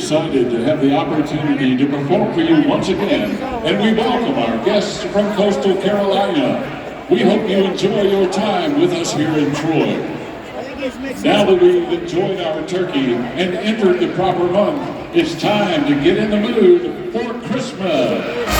excited to have the opportunity to perform for you once again, and we welcome our guests from Coastal Carolina. We hope you enjoy your time with us here in Troy. Now that we've enjoyed our turkey and entered the proper month, it's time to get in the mood for Christmas.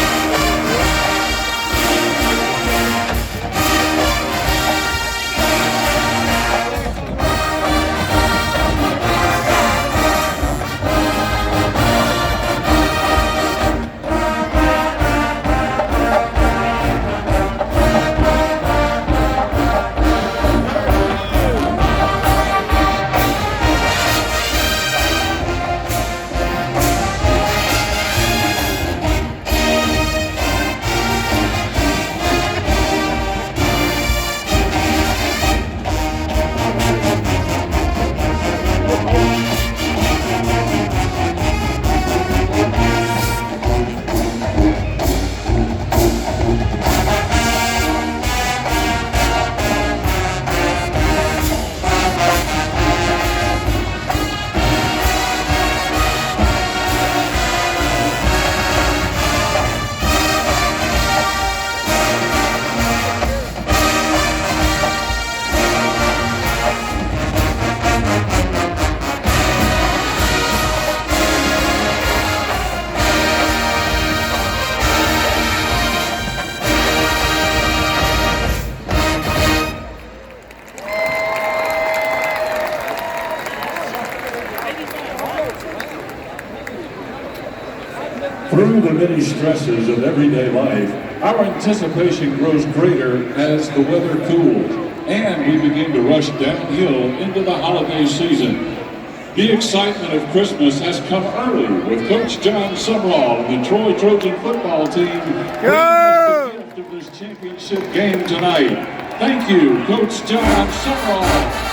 Through the many stresses of everyday life, our anticipation grows greater as the weather cools, and we begin to rush downhill into the holiday season. The excitement of Christmas has come early with Coach John Sumrall and the Troy Trojan football team bringing us the gift of this championship game tonight. Thank you, Coach John Sumrall.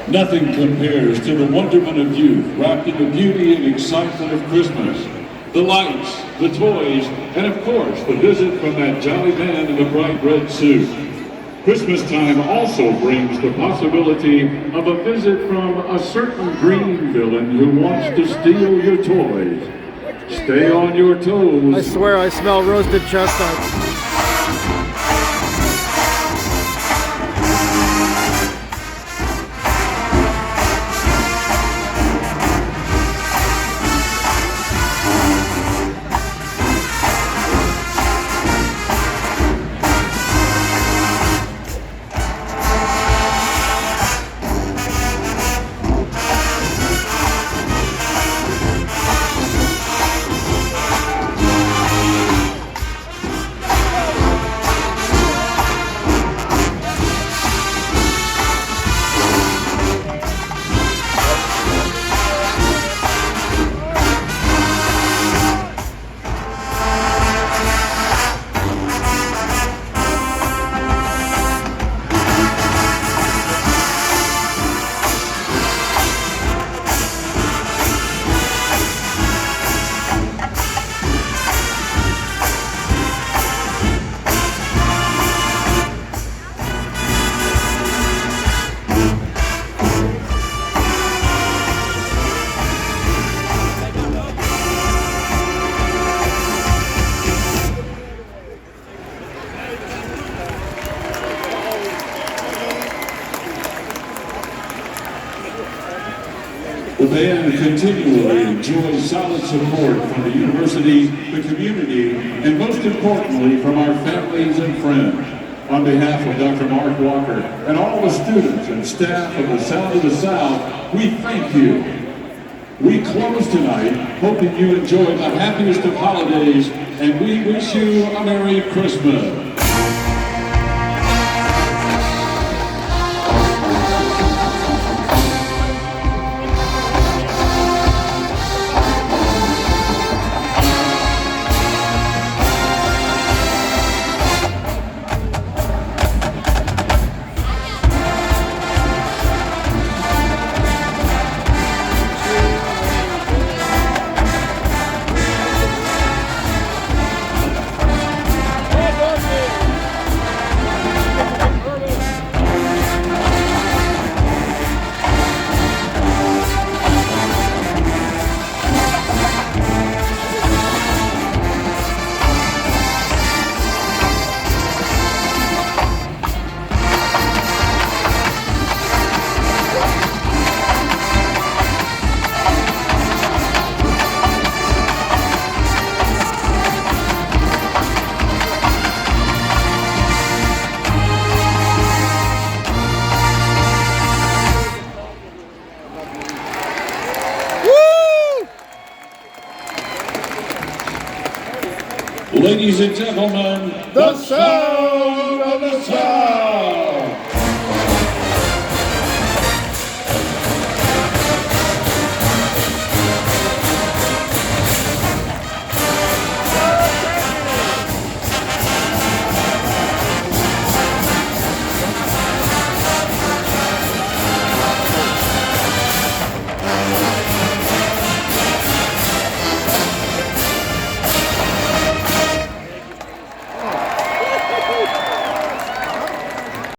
Nothing compares to the wonderment of youth wrapped in the beauty and excitement of Christmas. The lights, the toys, and of course the visit from that jolly man in the bright red suit. Christmas time also brings the possibility of a visit from a certain green villain who wants to steal your toys. Stay on your toes. I swear I smell roasted chestnuts. The band continually enjoys solid support from the university, the community, and most importantly, from our families and friends. On behalf of Dr. Mark Walker and all the students and staff of the Sound of the South, we thank you. We close tonight hoping you enjoy the happiest of holidays, and we wish you a Merry Christmas. Ladies and gentlemen, The Sound